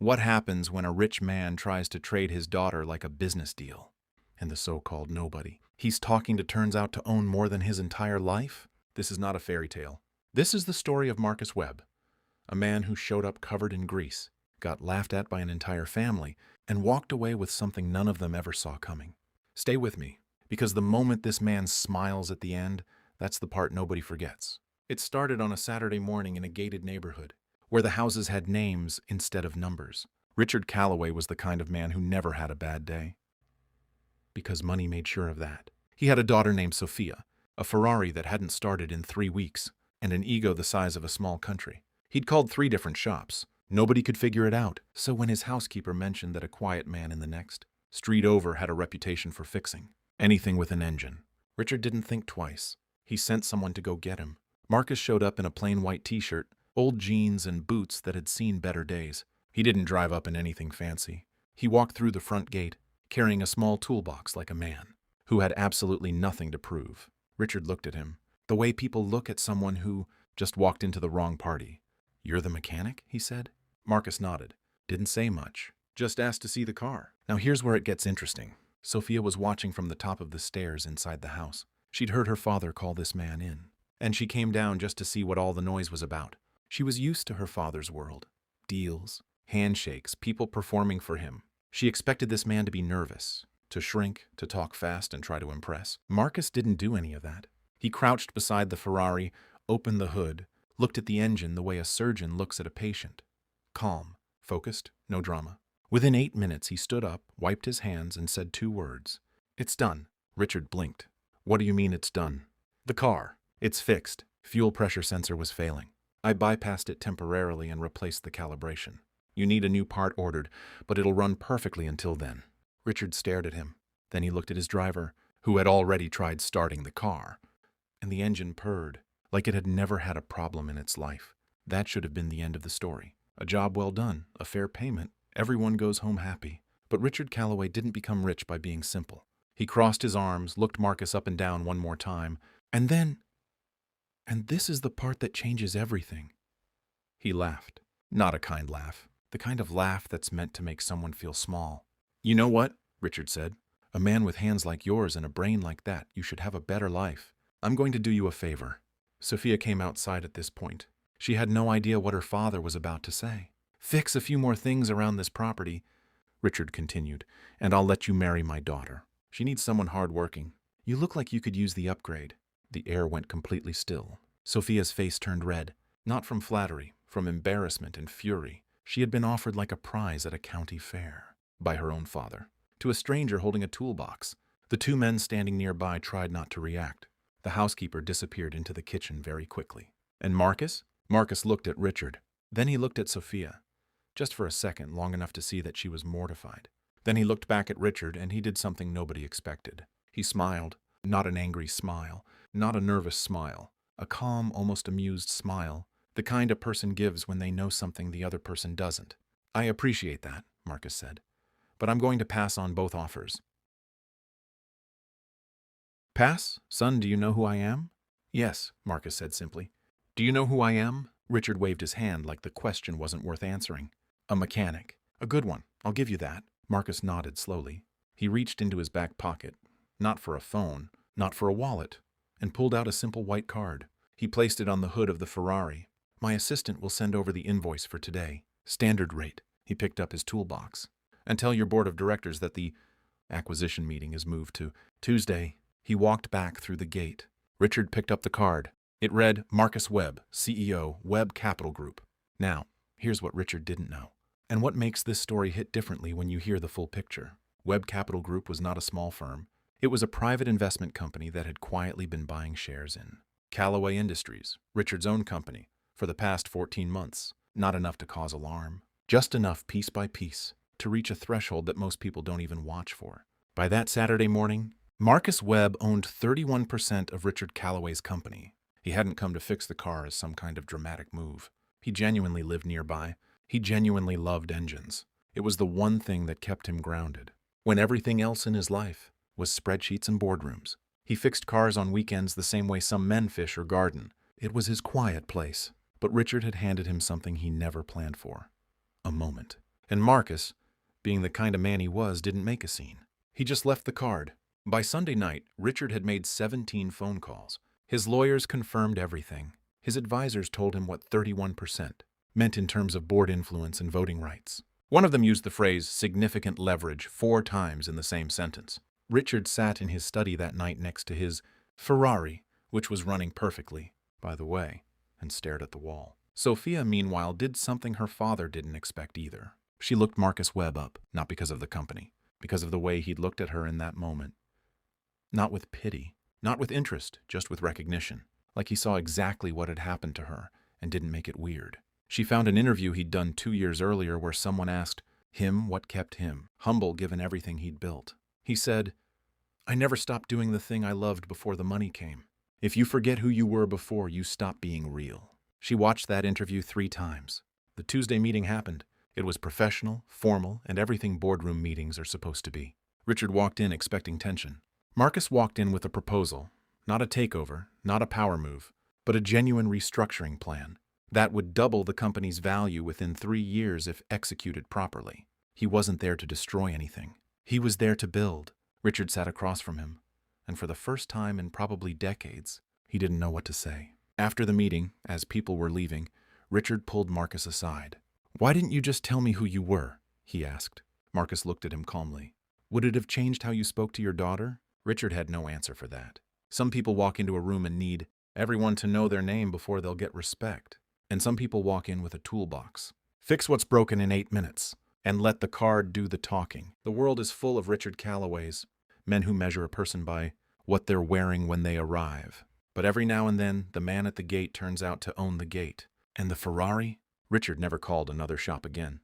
What happens when a rich man tries to trade his daughter like a business deal? And the so-called nobody he's talking to turns out to own more than his entire life? This is not a fairy tale. This is the story of Marcus Webb, a man who showed up covered in grease, got laughed at by an entire family, and walked away with something none of them ever saw coming. Stay with me, because the moment this man smiles at the end, that's the part nobody forgets. It started on a Saturday morning in a gated neighborhood, where the houses had names instead of numbers. Richard Calloway was the kind of man who never had a bad day, because money made sure of that. He had a daughter named Sophia, a Ferrari that hadn't started in 3 weeks, and an ego the size of a small country. He'd called 3 different shops. Nobody could figure it out. So when his housekeeper mentioned that a quiet man in the next street over had a reputation for fixing anything with an engine, Richard didn't think twice. He sent someone to go get him. Marcus showed up in a plain white t-shirt, old jeans, and boots that had seen better days. He didn't drive up in anything fancy. He walked through the front gate, carrying a small toolbox like a man who had absolutely nothing to prove. Richard looked at him, the way people look at someone who just walked into the wrong party. "You're the mechanic?" he said. Marcus nodded. Didn't say much. Just asked to see the car. Now here's where it gets interesting. Sophia was watching from the top of the stairs inside the house. She'd heard her father call this man in, and she came down just to see what all the noise was about. She was used to her father's world. Deals, handshakes, people performing for him. She expected this man to be nervous, to shrink, to talk fast and try to impress. Marcus didn't do any of that. He crouched beside the Ferrari, opened the hood, looked at the engine the way a surgeon looks at a patient. Calm, focused, no drama. Within 8 minutes, he stood up, wiped his hands, and said 2 words. "It's done." Richard blinked. "What do you mean it's done?" "The car. It's fixed. Fuel pressure sensor was failing. I bypassed it temporarily and replaced the calibration. You need a new part ordered, but it'll run perfectly until then." Richard stared at him. Then he looked at his driver, who had already tried starting the car, and the engine purred like it had never had a problem in its life. That should have been the end of the story. A job well done, a fair payment, everyone goes home happy. But Richard Calloway didn't become rich by being simple. He crossed his arms, looked Marcus up and down one more time, and then, and this is the part that changes everything, he laughed. Not a kind laugh. The kind of laugh that's meant to make someone feel small. "You know what?" Richard said. "A man with hands like yours and a brain like that, you should have a better life. I'm going to do you a favor." Sophia came outside at this point. She had no idea what her father was about to say. "Fix a few more things around this property," Richard continued, "and I'll let you marry my daughter. She needs someone hardworking. You look like you could use the upgrade." The air went completely still. Sophia's face turned red, not from flattery, from embarrassment and fury. She had been offered like a prize at a county fair by her own father, to a stranger holding a toolbox. The 2 men standing nearby tried not to react. The housekeeper disappeared into the kitchen very quickly. And Marcus? Marcus looked at Richard. Then he looked at Sophia. Just for a second, long enough to see that she was mortified. Then he looked back at Richard, and he did something nobody expected. He smiled. Not an angry smile, not a nervous smile. A calm, almost amused smile. The kind a person gives when they know something the other person doesn't. "I appreciate that," Marcus said, "but I'm going to pass on both offers." "Pass? Son, do you know who I am?" "Yes," Marcus said simply. "Do you know who I am?" Richard waved his hand like the question wasn't worth answering. "A mechanic. A good one. I'll give you that." Marcus nodded slowly. He reached into his back pocket, not for a phone, not for a wallet, and pulled out a simple white card. He placed it on the hood of the Ferrari. "My assistant will send over the invoice for today. Standard rate." He picked up his toolbox. "And tell your board of directors that the acquisition meeting is moved to Tuesday." He walked back through the gate. Richard picked up the card. It read, "Marcus Webb, CEO, Webb Capital Group." Now, here's what Richard didn't know, and what makes this story hit differently when you hear the full picture. Webb Capital Group was not a small firm. It was a private investment company that had quietly been buying shares in Calloway Industries, Richard's own company, for the past 14 months. Not enough to cause alarm, just enough piece by piece to reach a threshold that most people don't even watch for. By that Saturday morning, Marcus Webb owned 31% of Richard Calloway's company. He hadn't come to fix the car as some kind of dramatic move. He genuinely lived nearby. He genuinely loved engines. It was the one thing that kept him grounded, when everything else in his life was spreadsheets and boardrooms. He fixed cars on weekends the same way some men fish or garden. It was his quiet place. But Richard had handed him something he never planned for. A moment. And Marcus, being the kind of man he was, didn't make a scene. He just left the card. By Sunday night, Richard had made 17 phone calls. His lawyers confirmed everything. His advisors told him what 31% meant in terms of board influence and voting rights. One of them used the phrase significant leverage 4 times in the same sentence. Richard sat in his study that night next to his Ferrari, which was running perfectly, by the way, and stared at the wall. Sophia, meanwhile, did something her father didn't expect either. She looked Marcus Webb up, not because of the company, because of the way he'd looked at her in that moment. Not with pity, not with interest, just with recognition, like he saw exactly what had happened to her and didn't make it weird. She found an interview he'd done 2 years earlier where someone asked him what kept him, humble given everything he'd built. He said, "I never stopped doing the thing I loved before the money came. If you forget who you were before, you stop being real." She watched that interview 3 times. The Tuesday meeting happened. It was professional, formal, and everything boardroom meetings are supposed to be. Richard walked in expecting tension. Marcus walked in with a proposal, not a takeover, not a power move, but a genuine restructuring plan that would double the company's value within 3 years if executed properly. He wasn't there to destroy anything. He was there to build. Richard sat across from him, and for the first time in probably decades, he didn't know what to say. After the meeting, as people were leaving, Richard pulled Marcus aside. "Why didn't you just tell me who you were?" he asked. Marcus looked at him calmly. "Would it have changed how you spoke to your daughter?" Richard had no answer for that. Some people walk into a room and need everyone to know their name before they'll get respect. And some people walk in with a toolbox. Fix what's broken in 8 minutes, and let the card do the talking. The world is full of Richard Callaways, men who measure a person by what they're wearing when they arrive. But every now and then, the man at the gate turns out to own the gate. And the Ferrari? Richard never called another shop again.